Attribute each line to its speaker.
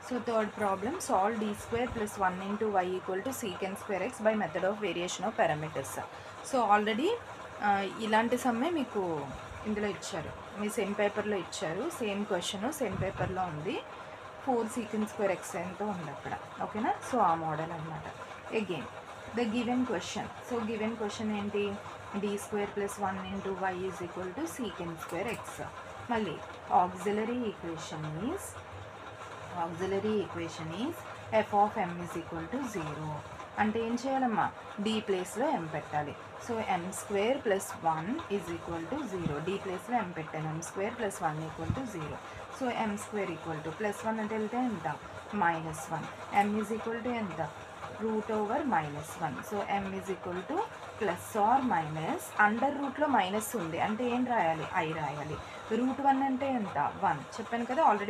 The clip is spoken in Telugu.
Speaker 1: So third problem, solve d square plus 1 into y equal to secant square x by method of variation of parameters. So already ఇలాంటి సమ్మే మీకు ఇందులో ఇచ్చారు, మీ సేమ్ పేపర్లో ఇచ్చారు. సేమ్ క్వశ్చన్ సేమ్ పేపర్లో ఉంది. 4 secant square x ఎంతో ఉంది అక్కడ. ఓకేనా? సో ఆ మోడల్ అనమాట. Again the given question. So given question ఏంటి? d square plus 1 into y is equal to secant square x. మళ్ళీ auxiliary equation is f of m is equal to 0. అంటే ఏం చేయాలమ్మా? d ప్లేస్లో m పెట్టాలి. So m square plus 1 is equal to 0. d ప్లేస్లో m పెట్టాను. m square plus 1 equal to 0. So m square equal to plus 1 అంటే వెళ్తే ఎంత? -1. m is equal to ఎంత? Root over -1. So m is equal to plus or minus, under రూట్లో మైనస్ ఉంది అంటే ఏం రాయాలి? i రాయాలి. రూట్ 1 అంటే ఎంత? 1. చెప్పాను కదా ఆల్రెడీ.